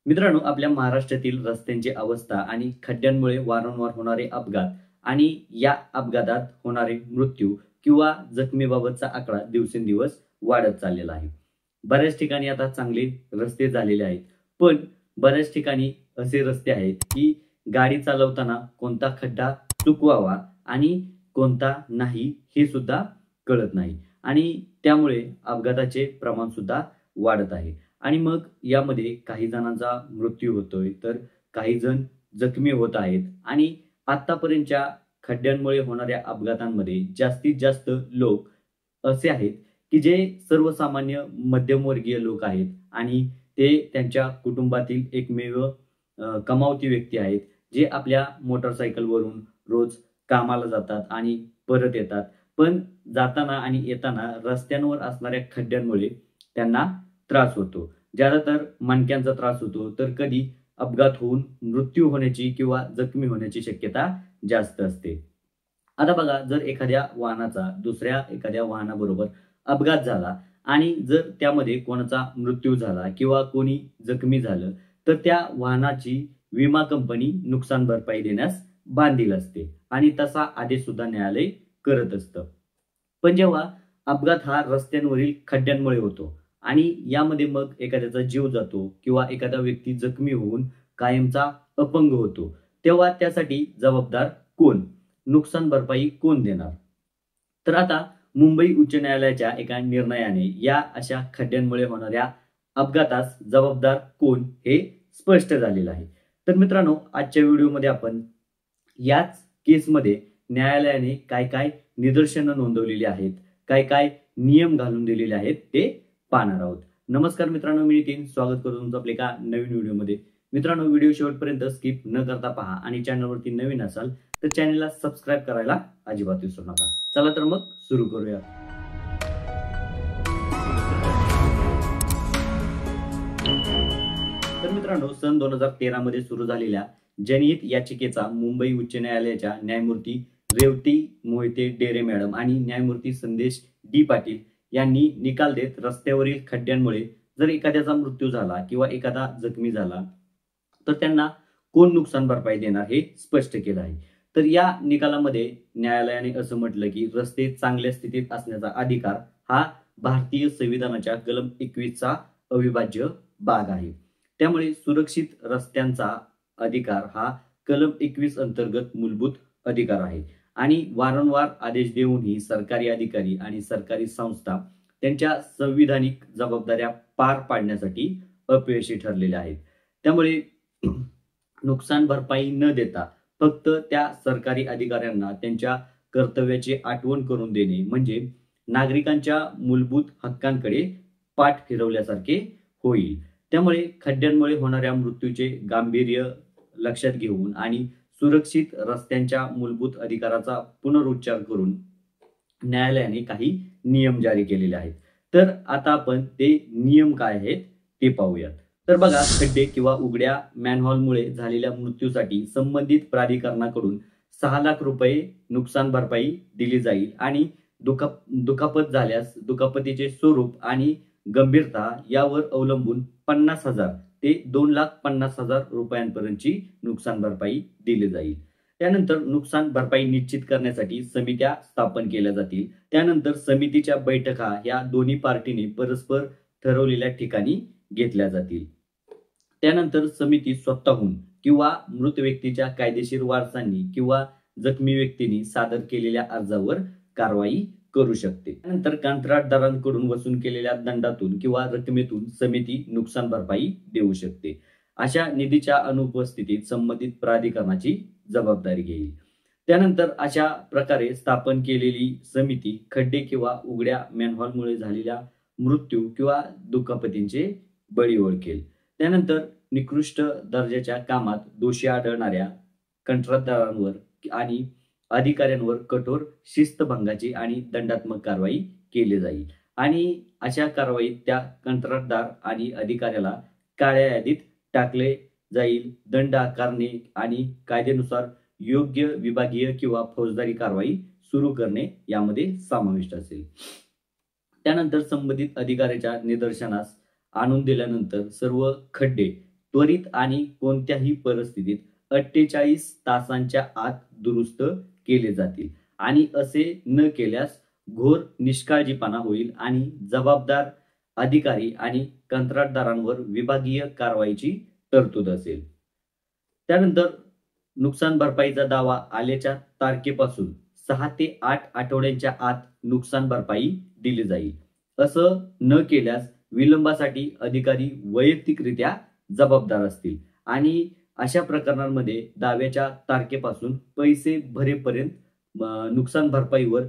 मित्रांनो, आपल्या महाराष्ट्रातील रस्त्यांची अवस्था आणि खड्ड्यांमुळे वारंवार होणारे अपघात आणि या अपघातात होणारे मृत्यू किंवा जखमीबाबतचा आकडा दिवसेंदिवस वाढत चाललेला आहे. बऱ्याच ठिकाणी आता चांगले रस्ते झालेले आहेत. पण बऱ्याच ठिकाणी असे रस्ते आहेत, की गाडी चालवताना कोणता खड्डा चुकवावा आणि कोणता नाही हे सुद्धा कळत नाही आणि त्यामुळे अपघाताचे प्रमाण सुद्धा वाढत आहे. आणि मग यामध्ये काही जणांचा मृत्यू होतोय, तर काही जण जखमी होत आहेत आणि आत्तापर्यंतच्या खड्ड्यांमुळे होणाऱ्या अपघातांमध्ये जास्तीत जास्त लोक असे आहेत, की जे सर्वसामान्य मध्यमवर्गीय लोक आहेत आणि ते त्यांच्या कुटुंबातील एकमेव कमावती व्यक्ती आहेत, जे आपल्या मोटारसायकलवरून रोज कामाला जातात आणि परत येतात. पण जाताना आणि येताना रस्त्यांवर असणाऱ्या खड्ड्यांमुळे त्यांना त्रास होतो. ज्यादातर मणक्यांचा त्रास होतो, तर कधी अपघात होऊन मृत्यू होण्याची किंवा जखमी होण्याची शक्यता जास्त असते. आता बघा, जर एखाद्या वाहनाचा दुसऱ्या एखाद्या वाहनाबरोबर अपघात झाला आणि जर त्यामध्ये कोणाचा मृत्यू झाला किंवा कोणी जखमी झालं, तर त्या वाहनाची विमा कंपनी नुकसान भरपाई देण्यास बांधील असते आणि तसा आदेश सुद्धा न्यायालय करत असतं. पण जेव्हा अपघात हा रस्त्यांवरील खड्ड्यांमुळे होतो आणि यामध्ये मग एखाद्याचा जीव जातो किंवा एखादा व्यक्ती जखमी होऊन कायमचा अपंग होतो, तेव्हा त्यासाठी जबाबदार कोण? नुकसान भरपाई कोण देणार? तर आता मुंबई उच्च न्यायालयाच्या एका निर्णयाने या अशा खड्ड्यांमुळे होणाऱ्या अपघातास जबाबदार कोण हे स्पष्ट झालेलं आहे. तर मित्रांनो, आजच्या व्हिडिओमध्ये आपण याच केसमध्ये न्यायालयाने काय काय निदर्शनं नोंदवलेली आहेत, काय काय नियम घालून दिलेले आहेत ते पाहणार आहोत. नमस्कार मित्रांनो, मी नितीन स्वागत करतो तुमचं आपल्या एका नवीन व्हिडिओमध्ये. मित्रांनो, व्हिडिओ शेवटपर्यंत स्किप न करता पहा आणि चॅनलवरती नवीन असाल तर चॅनलला सबस्क्राईब करायला अजिबात विसरू नका. चला तर मग सुरू करूया. तर मित्रांनो, सन 2013 मध्ये सुरू झालेल्या जनहित याचिकेचा मुंबई उच्च न्यायालयाच्या न्यायमूर्ती रेवती मोहिते डेरे मॅडम आणि न्यायमूर्ती संदेश डी पाटील यांनी निकाल देत रस्त्यावरील खड्ड्यांमुळे जर एखाद्याचा मृत्यू झाला किंवा एखादा जखमी झाला, तर त्यांना कोण नुकसान भरपाई देणार हे स्पष्ट केलं आहे. तर या निकालामध्ये न्यायालयाने असं म्हटलं, की रस्ते चांगल्या स्थितीत असण्याचा अधिकार हा भारतीय संविधानाच्या कलम 21 चा अविभाज्य भाग आहे. त्यामुळे सुरक्षित रस्त्यांचा अधिकार हा कलम 21 अंतर्गत मूलभूत अधिकार आहे आणि वारंवार आदेश देऊनही सरकारी अधिकारी आणि सरकारी संस्था त्यांच्या संविधानिक जबाबदाऱ्या पार पाडण्यासाठी अपयशी ठरलेल्या आहेत. त्यामुळे नुकसान भरपाई न देता फक्त त्या सरकारी अधिकाऱ्यांना त्यांच्या कर्तव्याची आठवण करून देणे म्हणजे नागरिकांच्या मूलभूत हक्कांकडे पाठ फिरवल्यासारखे होईल. त्यामुळे खड्ड्यांमुळे होणाऱ्या मृत्यूचे गांभीर्य लक्षात घेऊन आणि सुरक्षित रस्त्यांच्या मूलभूत अधिकाराचा पुनरुच्चार करून न्यायालयाने काही नियम जारी केलेले आहेत. तर आता आपण ते नियम काय आहेत ते पाहूयात. तर बघा, खड्डे किंवा उघड्या मॅनहॉलमुळे झालेल्या मृत्यूसाठी संबंधित प्राधिकरणाकडून 6 लाख रुपये नुकसान भरपाई दिली जाईल आणि दुखापत झाल्यास दुखापतीचे स्वरूप आणि गंभीरता यावर अवलंबून 50,000 ते 2,50,000 रुपयांपर्यंतची नुकसान भरपाई दिली जाईल. त्यानंतर नुकसान भरपाई निश्चित करण्यासाठी समित्या स्थापन केल्या जातील. त्यानंतर समितीच्या बैठका या दोन्ही पार्टीने परस्पर ठरवलेल्या ठिकाणी घेतल्या जातील. त्यानंतर समिती स्वतःहून किंवा मृत व्यक्तीच्या कायदेशीर वारसांनी किंवा जखमी व्यक्तींनी सादर केलेल्या अर्जावर कारवाई करू शकते. त्यानंतर कंत्राटदारांकडून वसूल केलेल्या दंडातून किंवा रकमेतून समिती नुकसान भरपाई देऊ शकते. अशा निधीच्या अनुपस्थितीत संबंधित प्राधिकरणाची जबाबदारी घेईल. त्यानंतर अशा प्रकारे स्थापन केलेली समिती खड्डे किंवा उघड्या मॅनहॉलमुळे झालेल्या मृत्यू किंवा दुखापतींचे बळी ओळखेल. त्यानंतर निकृष्ट दर्जाच्या कामात दोषी आढळणाऱ्या कंत्राटदारांवर आणि अधिकाऱ्यांवर कठोर शिस्तभंगाची आणि दंडात्मक कारवाई केली जाईल आणि अशा कारवाईत त्या कंत्राटदार आणि अधिकाऱ्याला काळ्या यादीत टाकले जाईल. दंड आकारणे आणि कायद्यानुसार योग्य विभागीय किंवा फौजदारी कारवाई सुरू करणे यामध्ये समाविष्ट असेल. त्यानंतर संबंधित अधिकाऱ्याच्या निदर्शनास आणून दिल्यानंतर सर्व खड्डे त्वरित आणि कोणत्याही परिस्थितीत 48 तासांच्या आत दुरुस्त केले जातील आणि असे न केल्यास घोर निष्काळजीपणा होईल आणि जबाबदार अधिकारी आणि कंत्राटदारांवर विभागीय कारवाईची तरतूद असेल. त्यानंतर नुकसान भरपाईचा दावा आल्याच्या तारखेपासून 6 ते 8 आठवड्यांच्या आत नुकसान भरपाई दिली जाईल. असं न केल्यास विलंबासाठी अधिकारी वैयक्तिकरित्या जबाबदार असतील आणि अशा प्रकरणांमध्ये दाव्याच्या तारखेपासून पैसे भरेपर्यंत नुकसान भरपाईवर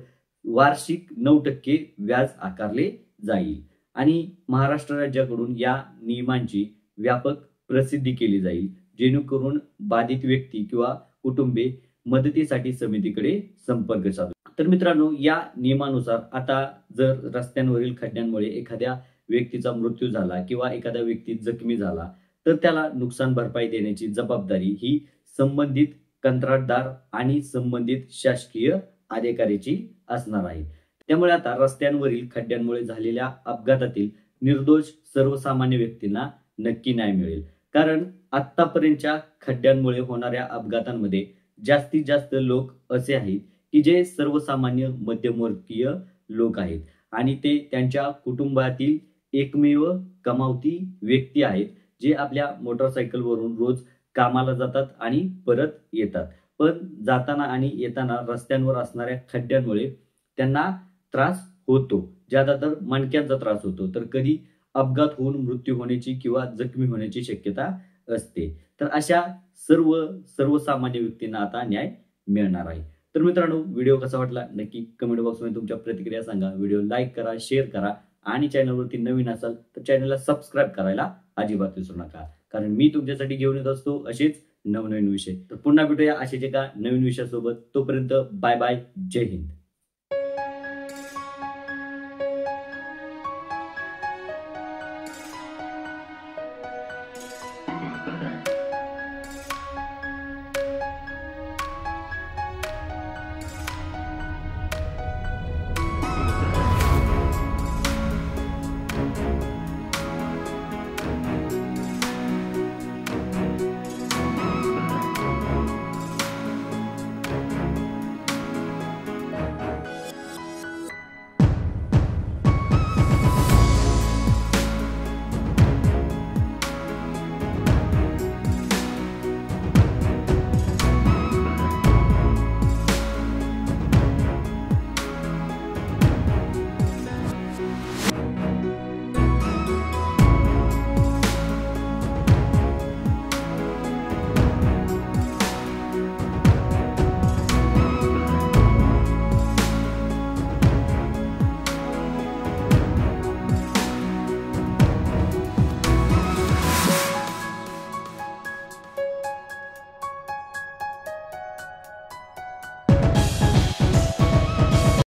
वार्षिक 9% व्याज आकारले जाईल आणि महाराष्ट्र राज्याकडून या नियमांची व्यापक प्रसिद्धी केली जाईल, जेणेकरून बाधित व्यक्ती किंवा कुटुंबे मदतीसाठी समितीकडे संपर्क साधू. तर मित्रांनो, या नियमानुसार आता जर रस्त्यांवरील खड्ड्यांमुळे एखाद्या व्यक्तीचा मृत्यू झाला किंवा एखादा व्यक्ती जखमी झाला तर त्याला नुकसान भरपाई देण्याची जबाबदारी ही संबंधित कंत्राटदार आणि संबंधित शासकीय अधिकाऱ्याची असणार आहे. त्यामुळे आता रस्त्यांवरील खड्ड्यांमुळे झालेल्या अपघातातील निर्दोष सर्वसामान्य व्यक्तींना नक्की न्याय मिळेल. कारण आतापर्यंतच्या खड्ड्यांमुळे होणाऱ्या अपघातांमध्ये जास्तीत जास्त लोक असे आहेत की जे सर्वसामान्य मध्यमवर्गीय लोक आहेत आणि ते त्यांच्या कुटुंबातील एकमेव कमावती व्यक्ती आहेत, जे आपल्या मोटरसायकलवरून रोज कामाला जातात आणि परत येतात. पण जाताना आणि येताना रस्त्यांवर असणाऱ्या खड्ड्यांमुळे त्यांना त्रास होतो. ज्यादा तर मणक्यांचा त्रास होतो, तर कधी अपघात होऊन मृत्यू होण्याची किंवा जखमी होण्याची शक्यता असते. तर अशा सर्वसामान्य व्यक्तींना आता न्याय मिळणार आहे. तर मित्रांनो, व्हिडिओ कसा वाटला नक्की कमेंट बॉक्समध्ये तुमच्या प्रतिक्रिया सांगा. व्हिडिओ लाईक करा, शेअर करा आणि चॅनलवरती नवीन असाल तर चॅनलला सबस्क्राईब करायला अजिबात विसरू नका, कारण मी तुमच्यासाठी घेऊन येत असतो असेच नवनवीन विषय. तर पुन्हा भेटूया असेच एका नवीन विषयासोबत. तोपर्यंत बाय बाय, जय हिंद.